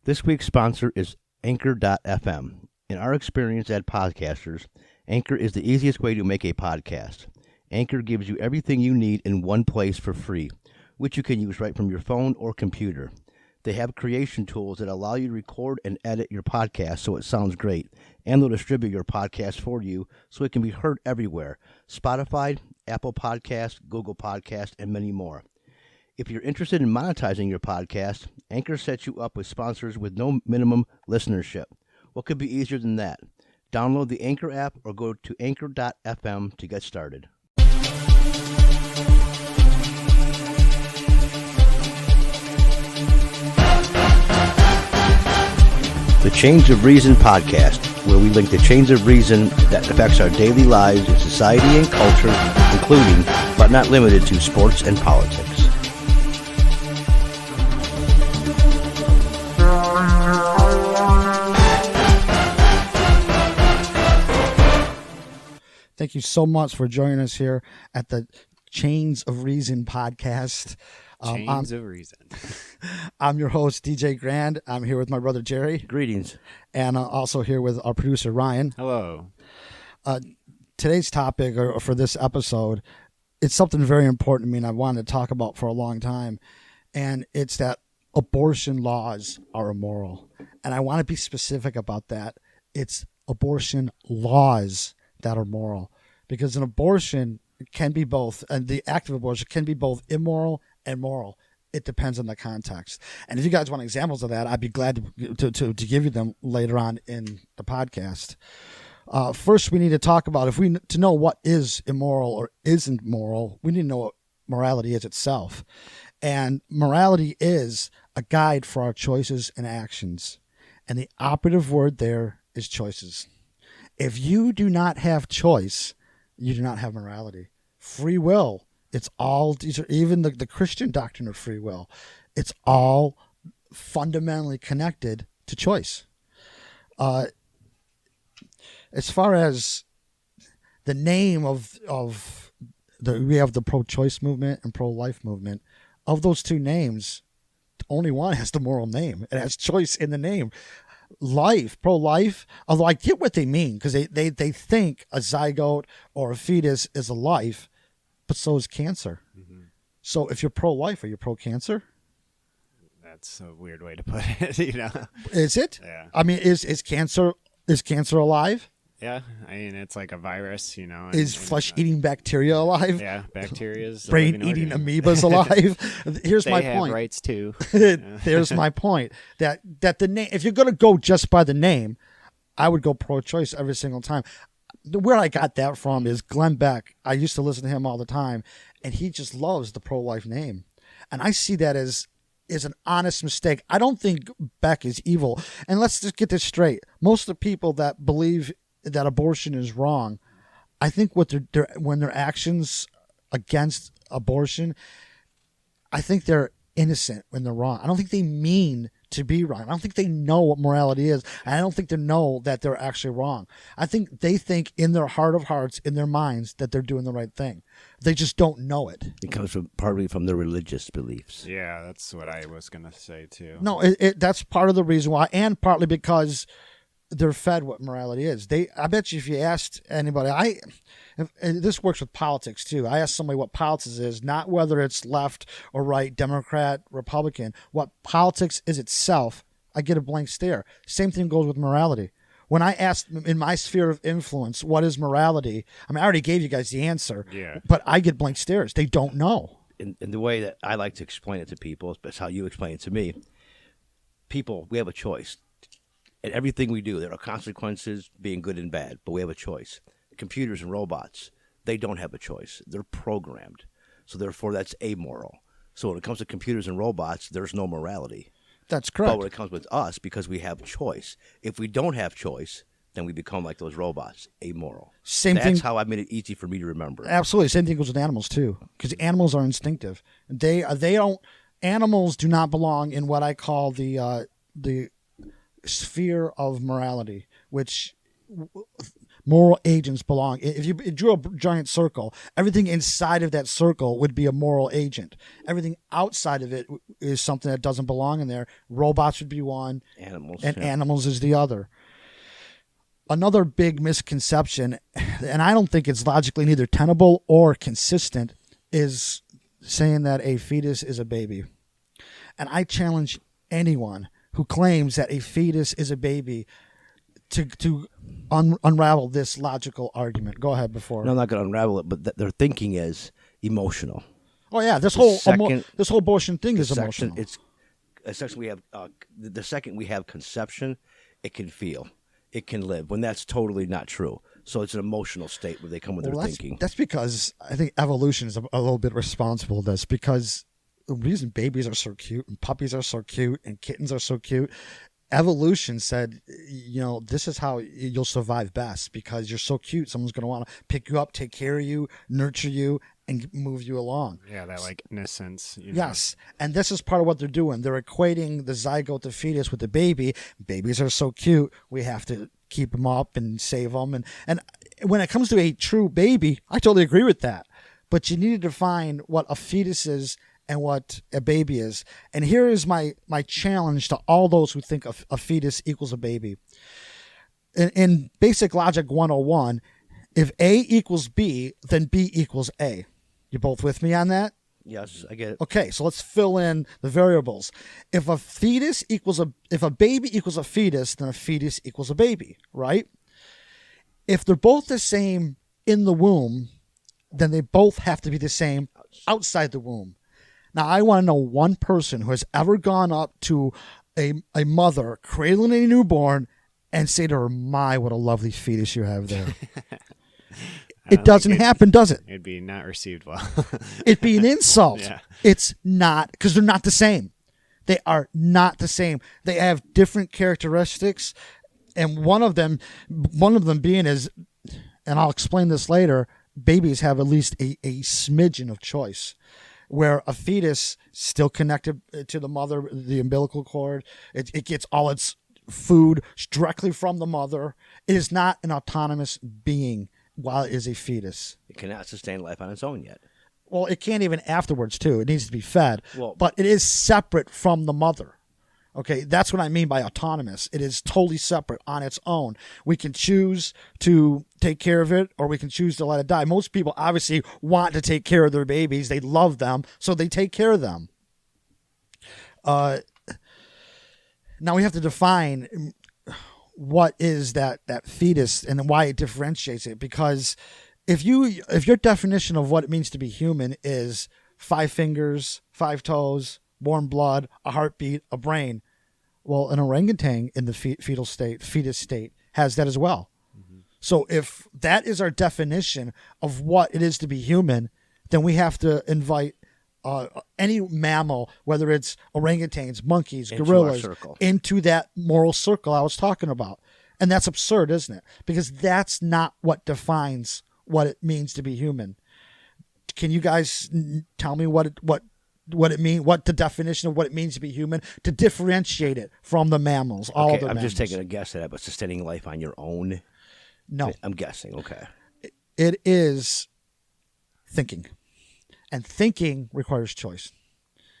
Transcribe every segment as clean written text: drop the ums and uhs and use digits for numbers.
This week's sponsor is Anchor.fm. In our experience as podcasters, Anchor is the easiest way to make a podcast. Anchor gives you everything you need in one place for free, which you can use right from your phone or computer. They have creation tools that allow you to record and edit your podcast so it sounds great, and they'll distribute your podcast for you so it can be heard everywhere: Spotify, Apple Podcasts, Google Podcasts, and many more. If you're interested in monetizing your podcast, Anchor sets you up with sponsors with no minimum listenership. What could be easier than that? Download the Anchor app or go to anchor.fm to get started. The Chains of Reason podcast, where we link the chains of reason that affects our daily lives in society and culture, including, but not limited to, sports and politics. Thank you so much for joining us here at the Chains of Reason podcast. Chains of Reason. I'm your host, DJ Grand. I'm here with my brother, Jerry. Greetings. And also here with our producer, Ryan. Hello. Today's topic, or for this episode, it's something very important to me and I wanted to talk about for a long time. And it's that abortion laws are immoral. And I want to be specific about that. It's abortion laws that are moral, because an abortion can be both, and the act of abortion can be both immoral and moral. It depends on the context. And if you guys want examples of that, I'd be glad to give you them later on in the podcast. First, we need to talk about, to know what is immoral or isn't moral, we need to know what morality is itself. And morality is a guide for our choices and actions. And the operative word there is choices. If you do not have choice, you do not have morality. Free will, even the Christian doctrine of free will, it's all fundamentally connected to choice. As far as the name we have the pro-choice movement and pro-life movement. Of those two names, only one has the moral name. It has choice in the name. Life, pro-life, although I get what they mean, because they think a zygote or a fetus is a life, but so is cancer. Mm-hmm. So if you're pro-life, are you pro-cancer? That's a weird way to put it, Is it? Yeah. I mean, is cancer alive? Yeah, I mean, it's like a virus, Is flesh-eating bacteria alive? Yeah, bacteria's brain-eating amoebas alive? Here's my point. They have rights too. There's my point. That the name, if you're going to go just by the name, I would go pro-choice every single time. Where I got that from is Glenn Beck. I used to listen to him all the time, and he just loves the pro-life name. And I see that as an honest mistake. I don't think Beck is evil. And let's just get this straight. Most of the people that believe that abortion is wrong, I think when their actions against abortion, I think they're innocent when they're wrong. I don't think they mean to be wrong. I don't think they know what morality is. And I don't think they know that they're actually wrong. I think they think in their heart of hearts, in their minds, that they're doing the right thing. They just don't know it. It comes partly from their religious beliefs. Yeah, that's what I was going to say too. No, that's part of the reason why, and partly because they're fed what morality is. I bet you if you asked anybody, and this works with politics too. I asked somebody what politics is, not whether it's left or right, Democrat, Republican. What politics is itself, I get a blank stare. Same thing goes with morality. When I asked in my sphere of influence, what is morality? I mean, I already gave you guys the answer, but I get blank stares. They don't know. In the way that I like to explain it to people, that's how you explain it to me. People, we have a choice. In everything we do, there are consequences, being good and bad, but we have a choice. Computers and robots, they don't have a choice. They're programmed. So therefore, that's amoral. So when it comes to computers and robots, there's no morality. That's correct. But when it comes with us, because we have choice, if we don't have choice, then we become like those robots, amoral. That's how I made it easy for me to remember. Absolutely. Same thing goes with animals too, because animals are instinctive. Animals do not belong in what I call the sphere of morality, which Moral agents belong. If you drew a giant circle, everything inside of that circle would be a moral agent. Everything outside of it is something that doesn't belong in there. Robots would be one, Animals. and yeah. animals is the other. Another big misconception, and I don't think it's logically neither tenable or consistent, is saying that a fetus is a baby. And I challenge anyone who claims that a fetus is a baby to unravel this logical argument. Go ahead before. No, I'm not going to unravel it, but their thinking is emotional. Oh yeah, this whole second- abortion thing is Section, emotional. it's a section we have. The second we have conception, it can feel, it can live. When that's totally not true. So it's an emotional state where they come with their thinking. That's because I think evolution is a little bit responsible for this, because the reason babies are so cute and puppies are so cute and kittens are so cute, evolution said, this is how you'll survive best, because you're so cute. Someone's going to want to pick you up, take care of you, nurture you, and move you along. Yeah, that like innocence. Yes, and this is part of what they're doing. They're equating the zygote, the fetus, with the baby. Babies are so cute. We have to keep them up and save them. And when it comes to a true baby, I totally agree with that. But you need to define what a fetus is and what a baby is. And here is my challenge to all those who think a fetus equals a baby. In basic logic 101, if A equals B, then B equals A. You both with me on that? Yes, I get it. Okay, so let's fill in the variables. If a baby equals a fetus, then a fetus equals a baby, right? If they're both the same in the womb, then they both have to be the same outside the womb. Now, I want to know one person who has ever gone up to a mother cradling a newborn and say to her, "My, what a lovely fetus you have there." It doesn't happen, does it? It'd be not received well. It'd be an insult. Yeah. It's not, because they're not the same. They are not the same. They have different characteristics, and one of them being is, and I'll explain this later, babies have at least a smidgen of choice, where a fetus still connected to the mother, the umbilical cord. It gets all its food directly from the mother. It is not an autonomous being while it is a fetus. It cannot sustain life on its own yet. Well, it can't even afterwards, too. It needs to be fed. Well, but it is separate from the mother. Okay, that's what I mean by autonomous. It is totally separate on its own. We can choose to take care of it, or we can choose to let it die. Most people obviously want to take care of their babies. They love them, so they take care of them. Now we have to define what is that fetus and why it differentiates it. Because if your definition of what it means to be human is 5 fingers, 5 toes, warm blood, a heartbeat, a brain, well, an orangutan in the fetus state has that as well. Mm-hmm. So if that is our definition of what it is to be human, then we have to invite any mammal, whether it's orangutans, monkeys, gorillas, into that moral circle I was talking about. And that's absurd, isn't it? Because that's not what defines what it means to be human. Can you guys tell me what it means, what the definition of what it means to be human, to differentiate it from the mammals? All okay, the I'm mammals. just taking a guess at it, but sustaining life on your own? No. I'm guessing, okay. It is thinking. And thinking requires choice.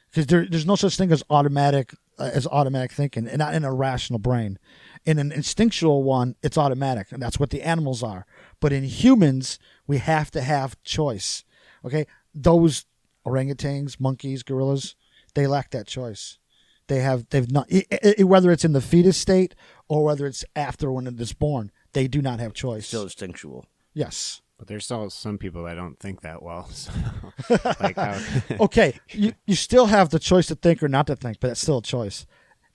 Because there's no such thing as automatic thinking, and not in a rational brain. In an instinctual one, it's automatic, and that's what the animals are. But in humans, we have to have choice. Okay? Those orangutans, monkeys, gorillas, they lack that choice. They've not, whether it's in the fetus state or whether it's after when it is born, they do not have choice. Still instinctual. Yes. But there's still some people that don't think that well. So, like how okay, you still have the choice to think or not to think, but it's still a choice.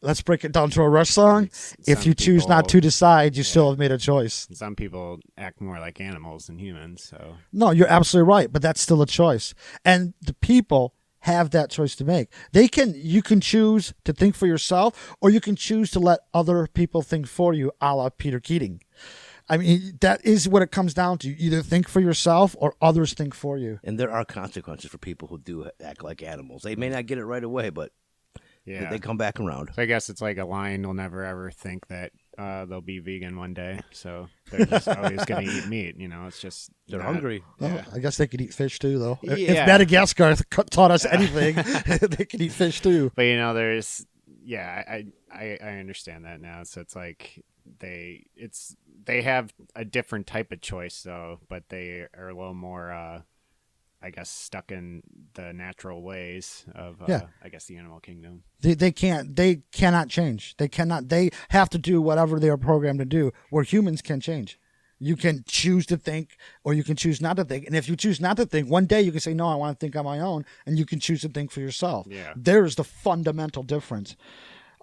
Let's break it down to a Rush song. If you choose not to decide, you still have made a choice. Some people act more like animals than humans. So no, you're absolutely right, but that's still a choice. And the people have that choice to make. You can choose to think for yourself, or you can choose to let other people think for you, a la Peter Keating. I mean, that is what it comes down to. You either think for yourself or others think for you. And there are consequences for people who do act like animals. They may not get it right away, but they come back around. So I guess it's like a lion will never ever think that they'll be vegan one day, so they're just always going to eat meat. It's just They're hungry. Well, Yeah. I guess they could eat fish too, though. If Yeah. Madagascar taught us anything, they could eat fish too. But there's I understand that now. So it's like they have a different type of choice though, but they are a little more I guess stuck in the natural ways of I guess the animal kingdom. They cannot change. They have to do whatever they are programmed to do, where humans can change. You can choose to think, or you can choose not to think. And if you choose not to think, one day you can say, no, I want to think on my own, and you can choose to think for yourself. Yeah. There's the fundamental difference.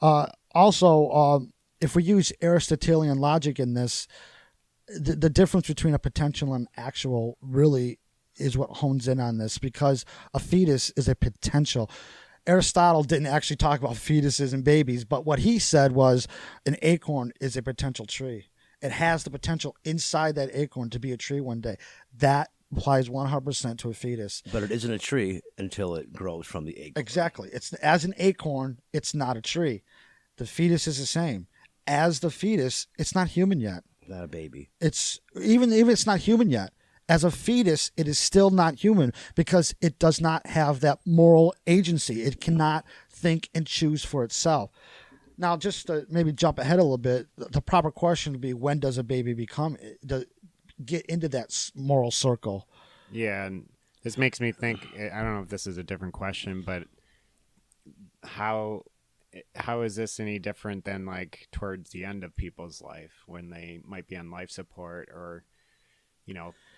Also, if we use Aristotelian logic in this, the difference between a potential and actual really is what hones in on this, because a fetus is a potential. Aristotle didn't actually talk about fetuses and babies, but what he said was an acorn is a potential tree. It has the potential inside that acorn to be a tree one day. That applies 100% to a fetus. But it isn't a tree until it grows from the acorn. Exactly. It's as an acorn, it's not a tree. The fetus is the same. As the fetus, it's not human yet. Not a baby. It's even if it's not human yet. As a fetus, it is still not human because it does not have that moral agency. It cannot think and choose for itself. Now, just to maybe jump ahead a little bit, the proper question would be, when does a baby get into that moral circle? Yeah, and this makes me think, I don't know if this is a different question, but how is this any different than like towards the end of people's life when they might be on life support or,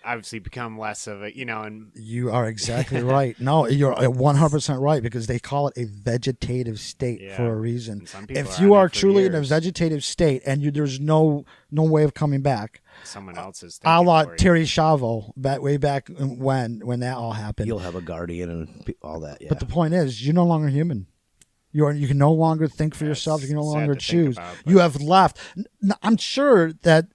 obviously become less of a, and You are exactly right. No, you're 100% right, because they call it a vegetative state for a reason. And some people If are you on are it for truly in a years. vegetative state and there's no way of coming back, Someone else is a thinking la for you. Terry Chavo, way back when that all happened. You'll have a guardian and all that. Yeah. But the point is, you're no longer human. You can no longer think for yourself. You can no sad longer to think choose. about, You but- have left. I'm sure that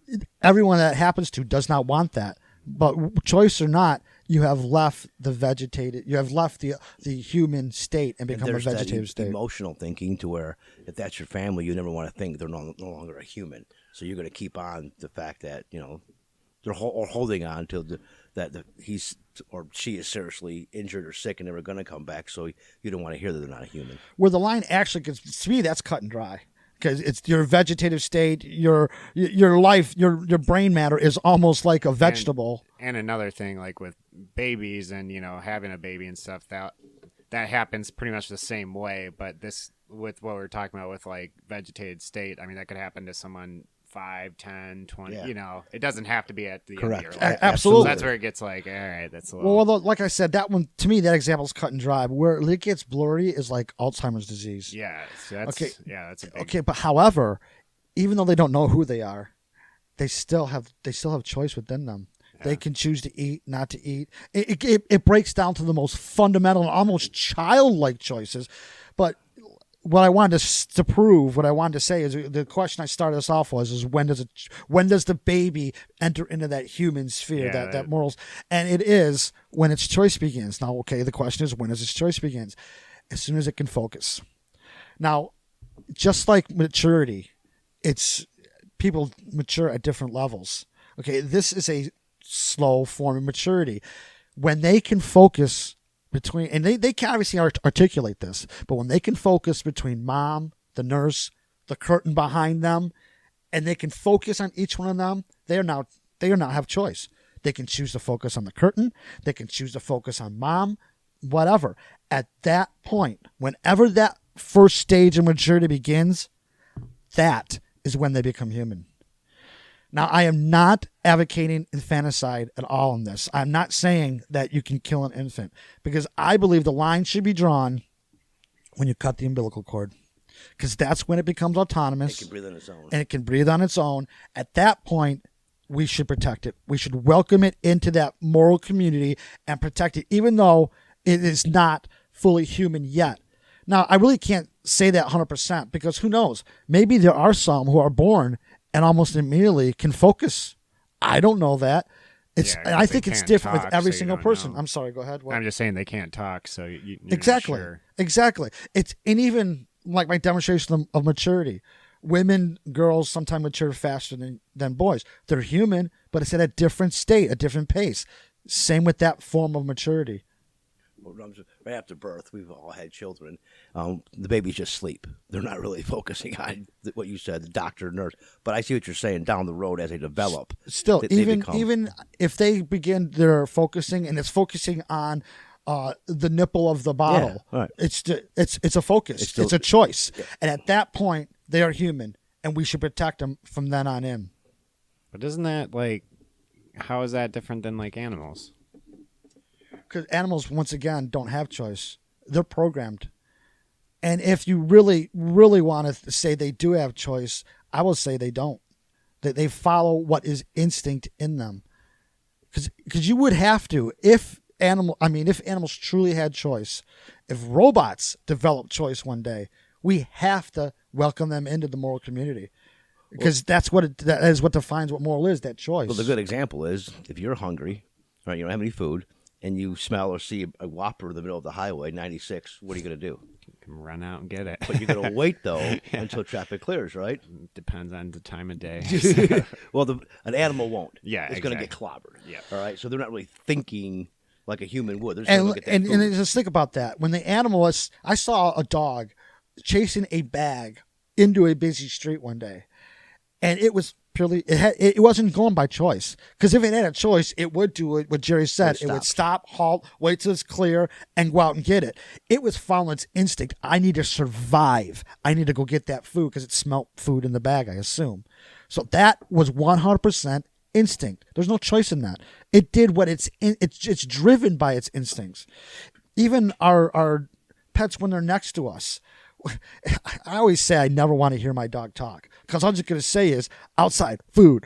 everyone that happens to does not want that. But choice or not, you have left the vegetated. You have left the human state and become a there's vegetative that state. emotional thinking to where if that's your family, you never want to think they're no longer a human. So you're going to keep on the fact that they're holding on to that he's or she is seriously injured or sick and never going to come back. So you don't want to hear that they're not a human. Where the line actually gets, to me, that's cut and dry. Because it's your vegetative state, your life, your brain matter is almost like a vegetable. And another thing, like with babies and having a baby and stuff, that happens pretty much the same way. But this, with what we're talking about with like vegetated state, I mean that could happen to someone 5, 10, 20. Yeah. It doesn't have to be at the Correct. end of your life. Absolutely. So that's where it gets like, all right, that's a little. Well, like I said, that one, to me, that example is cut and dry. But where it gets blurry is like Alzheimer's disease. Yeah, so that's Okay. Yeah, that's a big. Okay, but however, even though they don't know who they are, they still have choice within them. They can choose to eat, not to eat. It breaks down to the most fundamental and almost childlike choices. But what I wanted to prove, what I wanted to say is the question I started us off was when does the baby enter into that human sphere, Yeah, that morals, and it is when its choice begins. Now, okay, the question is, when does its choice begins? As soon as it can focus. Now, just like maturity, it's people mature at different levels. Okay, this is a slow form of maturity. When they can focus between, and they can't obviously articulate this, but when they can focus between mom, the nurse, the curtain behind them, and they can focus on each one of them, they now have choice. They can choose to focus on the curtain. They can choose to focus on mom, whatever. At that point, whenever that first stage of maturity begins, that is when they become human. Now, I am not advocating infanticide at all in this. I'm not saying that you can kill an infant, because I believe the line should be drawn when you cut the umbilical cord, because that's when it becomes autonomous. It can breathe on its own. And it can breathe on its own. At that point, we should protect it. We should welcome it into that moral community and protect it, even though it is not fully human yet. Now, I really can't say that 100%, because who knows? Maybe there are some who are born and almost immediately can focus. I don't know that. Yeah, And I 'cause think they it's can't different talk, with every so you single don't person. know. I'm sorry, go ahead. What? I'm just saying they can't talk, so you're Exactly. Not sure. Exactly. It's, and even like my demonstration of maturity, Women, girls sometimes mature faster than boys. They're human, but it's at a different state, a different pace. Same with that form of maturity. Right after birth, we've all had children. The babies just sleep. They're not really focusing on what you said, the doctor, nurse. But I see what you're saying down the road as they develop. Still, even if they begin their focusing, and it's focusing on the nipple of the bottle, right. It's a focus. It's a choice. Yeah. And at that point, they are human, and we should protect them from then on in. But isn't that how is that different than animals? Because animals, once again, don't have choice. They're programmed. And if you really, really want to say they do have choice, I will say they don't. That they follow what is instinct in them. Because you would have to, if animals truly had choice, if robots developed choice one day, we have to welcome them into the moral community. Because that is what defines what moral is, that choice. Well, the good example is if you're hungry, right, you don't have any food, and you smell or see a Whopper in the middle of the highway, 96, what are you going to do? You can run out and get it. But you're going to wait, though, until traffic clears, right? Depends on the time of day. Well, an animal won't. Yeah, it's going to get clobbered. Yeah. All right? So they're not really thinking like a human would. They're and just going to look at that food. just think about that. When the animal is, I saw a dog chasing a bag into a busy street one day. And it was purely, it wasn't going by choice. Because if it had a choice, it would do what Jerry said. It would stop, halt, wait till it's clear, and go out and get it. It was following its instinct. I need to survive. I need to go get that food because it smelt food in the bag, I assume. So that was 100% instinct. There's no choice in that. It did what it's driven by its instincts. Even our pets when they're next to us. I always say I never want to hear my dog talk because all I'm just going to say is outside, food,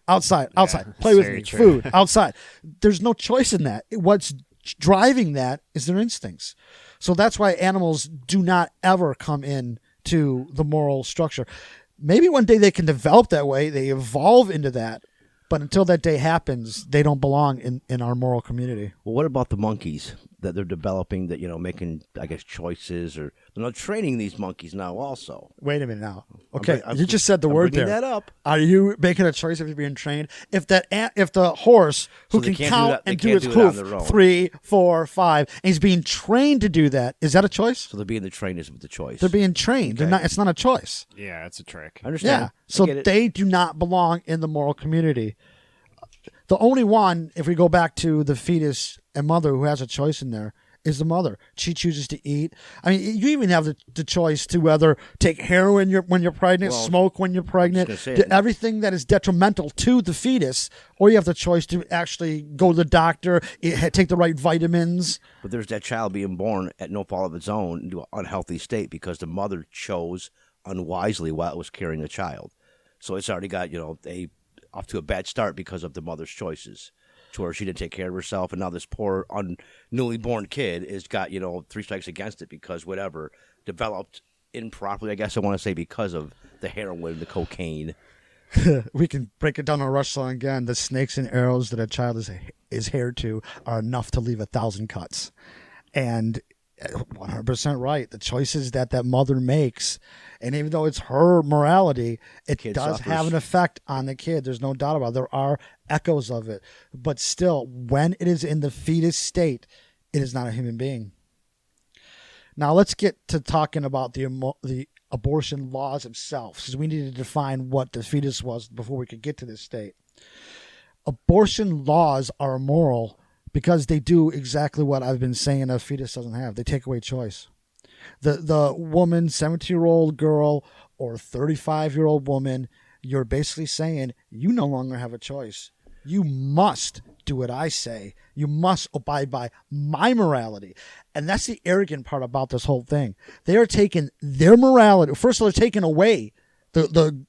outside, play with me, true. food, outside. There's no choice in that. What's driving that is their instincts. So that's why animals do not ever come in to the moral structure. Maybe one day they can develop that way. They evolve into that. But until that day happens, they don't belong in our moral community. Well, what about the monkeys that they're developing that, making, I guess, choices, or they're not training these monkeys now also? Wait a minute now. Okay, you just said the word there. That up. Are you making a choice if you're being trained? If the horse who can count and do its hoof 3, 4, 5, and he's being trained to do that, is that a choice? So they're being trained with the choice. They're being trained. Okay. They're not. It's not a choice. Yeah, it's a trick. I understand. Yeah. So they do not belong in the moral community. The only one, if we go back to the fetus and mother who has a choice in there, is the mother. She chooses to eat. I mean, you even have the choice to whether take heroin when you're pregnant, smoke when you're pregnant, everything that is detrimental to the fetus, or you have the choice to actually go to the doctor, take the right vitamins. But there's that child being born at no fault of its own into an unhealthy state because the mother chose unwisely while it was carrying the child. So it's already got, off to a bad start because of the mother's choices, to where she didn't take care of herself, and now this poor newly born kid has got 3 strikes against it because whatever developed improperly, I guess I want to say, because of the heroin, the cocaine. We can break it down on Rush Song again. The snakes and arrows that a child is heir to are enough to leave 1,000 cuts, and 100% right. The choices that mother makes, and even though it's her morality, it does have an effect on the kid. There's no doubt about it. There are echoes of it. But still, when it is in the fetus state, it is not a human being. Now, let's get to talking about the abortion laws themselves, because we need to define what the fetus was before we could get to this state. Abortion laws are immoral because they do exactly what I've been saying a fetus doesn't have. They take away choice. The woman, 17-year-old girl or 35-year-old woman, you're basically saying you no longer have a choice. You must do what I say. You must abide by my morality. And that's the arrogant part about this whole thing. They are taking their morality. First of all, they're taking away the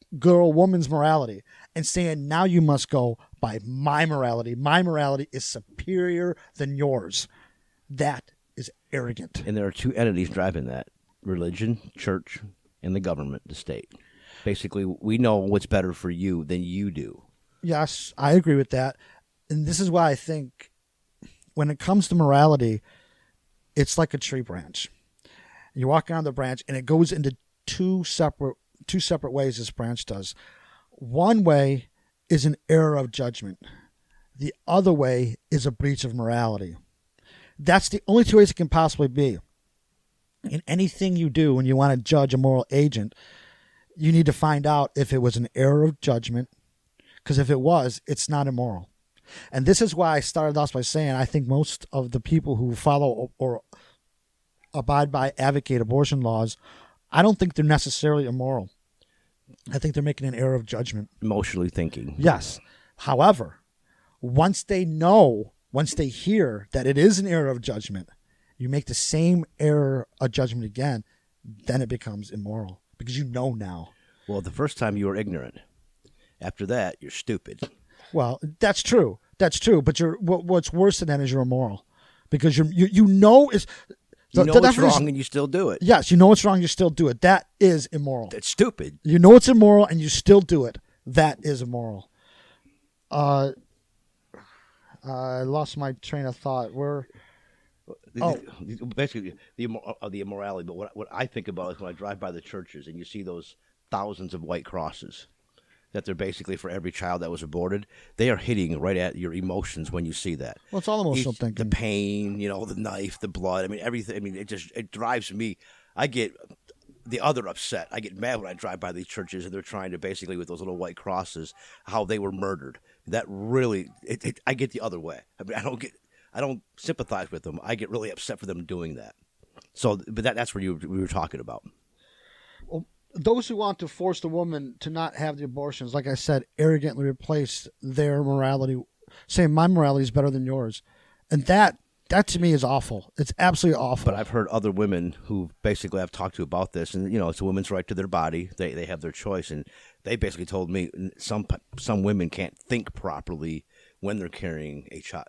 woman's morality and saying, now you must go by my morality. My morality is superior than yours. That is arrogant. And there are 2 entities driving that: religion, church, and the government, the state. Basically, we know what's better for you than you do. Yes, I agree with that. And this is why I think when it comes to morality, it's like a tree branch. You walk around the branch and it goes into 2 separate two separate ways this branch does. One way is an error of judgment. The other way is a breach of morality. That's the only two ways it can possibly be. In anything you do when you want to judge a moral agent, you need to find out if it was an error of judgment, because if it was, it's not immoral. And this is why I started off by saying I think most of the people who follow or abide by, advocate abortion laws, I don't think they're necessarily immoral. I think they're making an error of judgment. Emotionally thinking. Yes. However, once they hear that it is an error of judgment, you make the same error of judgment again, then it becomes immoral because you know now. Well, the first time you were ignorant. After that, you're stupid. Well, that's true. That's true. But what's worse than that is you're immoral because you know it's you know it's wrong and you still do it. Yes, you know it's wrong. You still do it. That is immoral. That's stupid. You know it's immoral and you still do it. That is immoral. I lost my train of thought. Basically the immorality. But what I think about is when I drive by the churches and you see those thousands of white crosses that they're basically for every child that was aborted. They are hitting right at your emotions when you see that. Well, it's all emotional thinking. The pain, the knife, the blood. I mean, everything. I mean, it drives me. I get the other upset. I get mad when I drive by these churches and they're trying to basically with those little white crosses how they were murdered. That really, I get the other way. I mean, I don't sympathize with them. I get really upset for them doing that. So, but that's what we were talking about. Well, those who want to force the woman to not have the abortions, like I said, arrogantly replace their morality, saying my morality is better than yours. And that to me is awful. It's absolutely awful. But I've heard other women who basically I've talked to about this, and it's a woman's right to their body. They have their choice, and they basically told me some women can't think properly when they're carrying a child.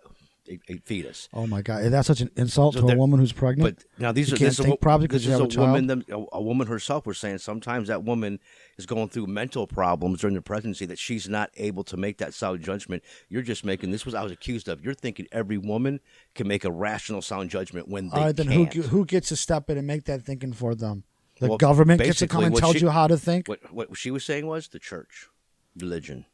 A fetus. Oh my God! That's such an insult to a woman who's pregnant. But now this is a woman herself was saying sometimes that woman is going through mental problems during the pregnancy that she's not able to make that sound judgment. You're just making I was accused of. You're thinking every woman can make a rational sound judgment when they All right, then can't. Who gets to step in and make that thinking for them? The government gets to come and tell you how to think. What she was saying was the church, religion.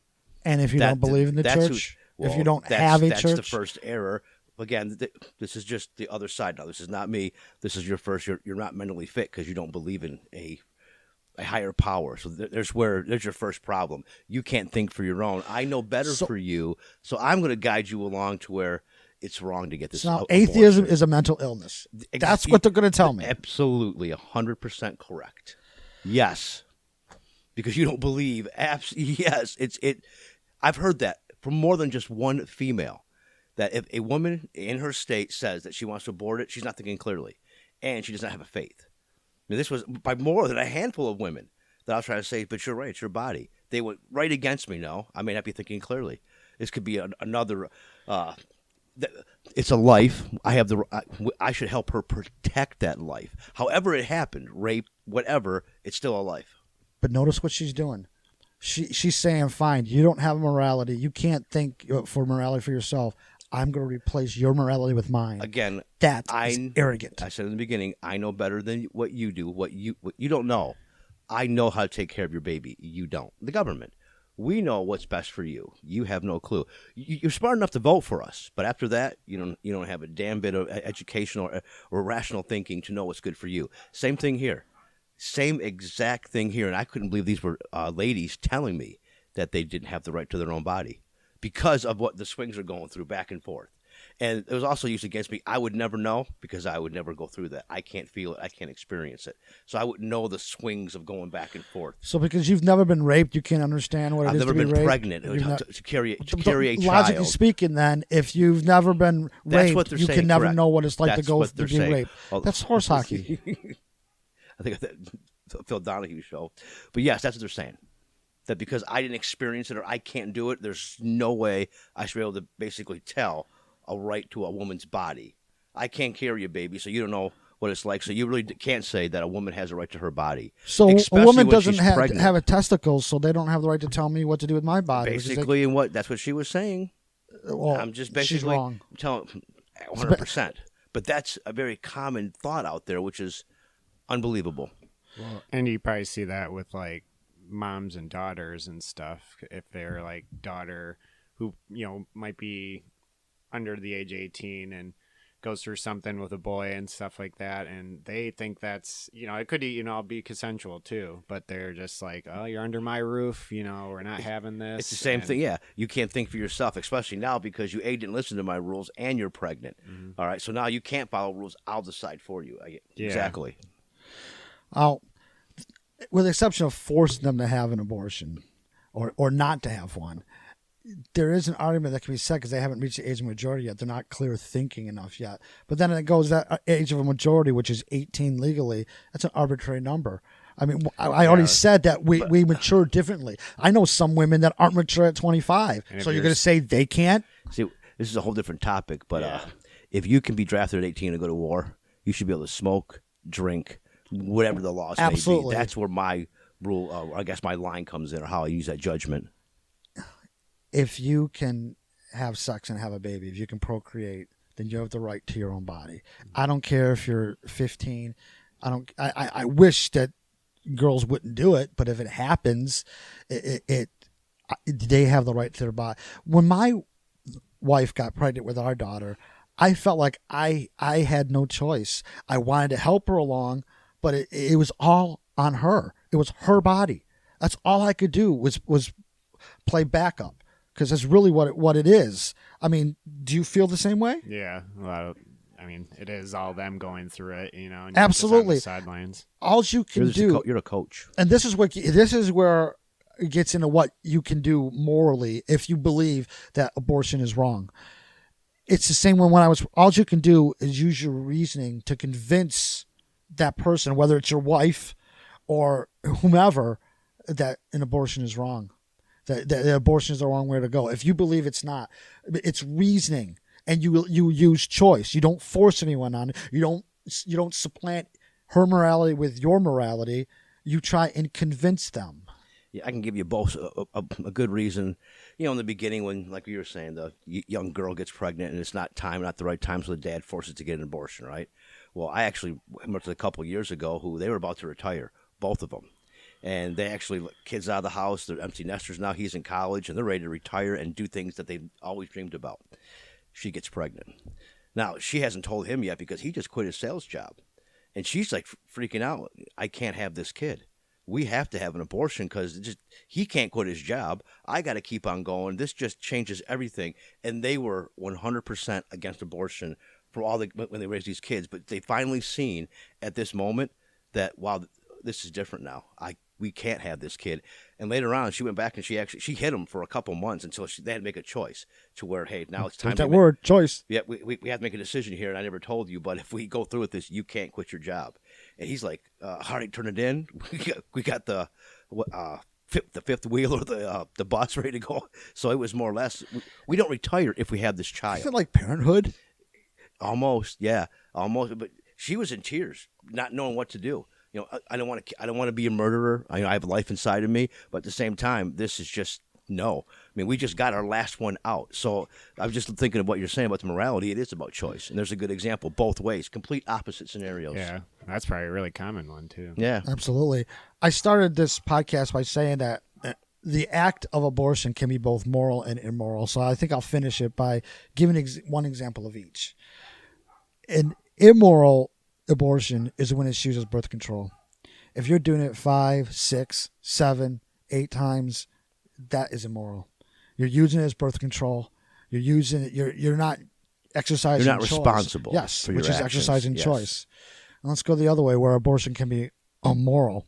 And if you don't believe in the church. Well, if you don't have a church, that's the first error. Again, this is just the other side. Now, this is not me. This is your first. You're not mentally fit because you don't believe in a higher power. So there's your first problem. You can't think for your own. I know better for you, so I'm going to guide you along to where it's wrong to get this. Now, atheism is a mental illness. That's what they're going to tell me. Absolutely, 100% correct. Yes, because you don't believe. Yes, I've heard that from more than just one female, that if a woman in her state says that she wants to abort it, she's not thinking clearly, and she does not have a faith. Now, this was by more than a handful of women that I was trying to say, but you're right, it's your body. They went right against me. No, I may not be thinking clearly. This could be another. It's a life. I should help her protect that life. However it happened, rape, whatever, it's still a life. But notice what she's doing. She's saying, fine, you don't have morality. You can't think for morality for yourself. I'm going to replace your morality with mine. Again, that's arrogant. I said in the beginning, I know better than what you do. What you don't know. I know how to take care of your baby. You don't. The government. We know what's best for you. You have no clue. You're smart enough to vote for us, but after that, you don't have a damn bit of educational or rational thinking to know what's good for you. Same thing here. Same exact thing here, and I couldn't believe these were ladies telling me that they didn't have the right to their own body because of what the swings are going through back and forth. And it was also used against me. I would never know because I would never go through that. I can't feel it. I can't experience it. So I wouldn't know the swings of going back and forth. So because you've never been raped, you can't understand what it is to be raped? I've never been pregnant to carry a child. Logically speaking, then, if you've never been raped, you can never know what it's like to be raped. That's horse hockey. I think that Phil Donahue show. But yes, that's what they're saying. That because I didn't experience it or I can't do it, there's no way I should be able to basically tell a right to a woman's body. I can't carry a baby, so you don't know what it's like. So you really can't say that a woman has a right to her body. So a woman doesn't have a testicle, so they don't have the right to tell me what to do with my body. Basically, that's what she was saying. Well, I'm just basically she's wrong. telling 100%. But that's a very common thought out there, which is unbelievable. Well, and you probably see that with like moms and daughters and stuff. If they're like daughter who, might be under the age 18 and goes through something with a boy and stuff like that, and they think that's, it could, be consensual too, but they're just like, oh, you're under my roof, we're not having this. It's the same thing. Yeah, you can't think for yourself, especially now because you didn't listen to my rules and you're pregnant. All right, so now you can't follow rules. I'll decide for you. Exactly. With the exception of forcing them to have an abortion or not to have one, there is an argument that can be said because they haven't reached the age of majority yet. They're not clear thinking enough yet. But then it goes that age of a majority, which is 18 legally. That's an arbitrary number. I mean, I already said that we mature differently. I know some women that aren't mature at 25. So you're going to say they can't? See, this is a whole different topic. But if you can be drafted at 18 and go to war, you should be able to smoke, drink, whatever the laws may be. That's where my rule, I guess my line comes in, or how I use that judgment. If you can have sex and have a baby, if you can procreate, then you have the right to your own body. I don't care if you're 15. I wish that girls wouldn't do it, but if it happens, they have the right to their body. When my wife got pregnant with our daughter, I felt like I had no choice. I wanted to help her along, but it was all on her. It was her body. That's all I could do was play backup. Because that's really what it is. I mean, do you feel the same way? Yeah. Well, I mean, it is all them going through it, and absolutely. Just on the sidelines. All you can do. You're a coach, and this is where it gets into what you can do morally if you believe that abortion is wrong. It's the same when all you can do is use your reasoning to convince that person, whether it's your wife or whomever, that an abortion is wrong. That abortion is the wrong way to go. If you believe it's not, it's reasoning, and you use choice. You don't force anyone on it. You don't supplant her morality with your morality. You try and convince them. Yeah, I can give you both a good reason. In the beginning when, like you were saying, the young girl gets pregnant and it's not the right time, so the dad forces to get an abortion, right? Well, I actually met a couple of years ago who they were about to retire, both of them. And they actually, kids out of the house, they're empty nesters now. He's in college, and they're ready to retire and do things that they've always dreamed about. She gets pregnant. Now, she hasn't told him yet because he just quit his sales job. And she's like freaking out. I can't have this kid. We have to have an abortion because he can't quit his job. I got to keep on going. This just changes everything. And they were 100% against abortion for when they raised these kids. But they finally seen at this moment that, wow, this is different now. We can't have this kid. And later on, she went back and she hit him for a couple months until they had to make a choice to where, hey, now it's time. Choice. Yeah, we have to make a decision here, and I never told you, but if we go through with this, you can't quit your job. And he's like, all right, turn it in. We got the fifth wheel or the bus ready to go. So it was more or less, we don't retire if we have this child. Is it like parenthood? Almost, yeah, almost. But she was in tears, not knowing what to do. I don't want to be a murderer. I have life inside of me, but at the same time, this is just no. I mean, we just got our last one out. So I was just thinking of what you're saying about the morality. It is about choice, and there's a good example both ways, complete opposite scenarios. Yeah, that's probably a really common one too. Yeah, absolutely. I started this podcast by saying that the act of abortion can be both moral and immoral. So I think I'll finish it by giving one example of each. An immoral abortion is when it's used as birth control. If you're doing it 5, 6, 7, 8 times, that is immoral. You're using it as birth control. You're using it. You're not exercising. You're not choice. responsible. Yes, for your which is actions. exercising Yes. choice. And let's go the other way, where abortion can be immoral.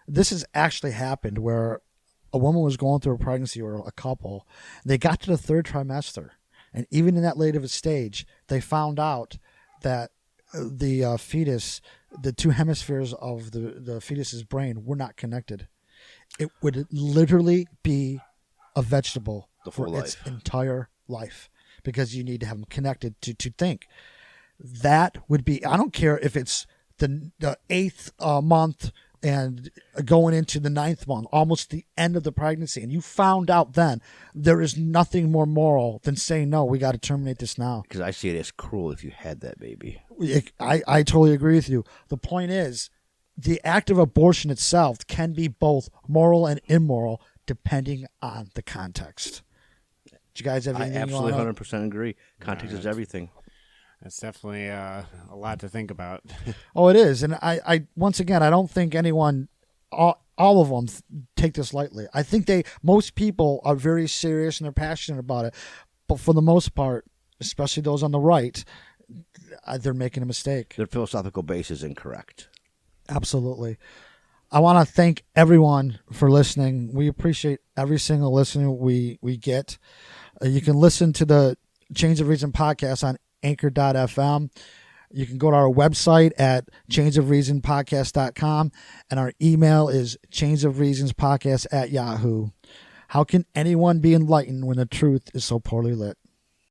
This has actually happened where a woman was going through a pregnancy, or a couple. They got to the 3rd trimester, and even in that late of a stage, they found out that the fetus, the 2 hemispheres of the fetus's brain were not connected. It would literally be a vegetable for its entire life because you need to have them connected to think. That would be, I don't care if it's the 8th month and going into the 9th month, almost the end of the pregnancy, and you found out then, there is nothing more moral than saying, no, we got to terminate this now. Because I see it as cruel if you had that baby. I totally agree with you. The point is, the act of abortion itself can be both moral and immoral depending on the context. Do you guys have I anything? absolutely 100% agree. Context is everything. That's definitely a lot to think about. Oh, it is. And I once again, I don't think anyone, all of them take this lightly. I think most people are very serious and they're passionate about it. But for the most part, especially those on the right, they're making a mistake. Their philosophical base is incorrect. Absolutely. I want to thank everyone for listening. We appreciate every single listener we get. You can listen to the Change of Reason podcast on anchor.fm. You can go to our website at changeofreasonpodcast.com, and our email is changeofreasonspodcast@yahoo. How can anyone be enlightened when the truth is so poorly lit?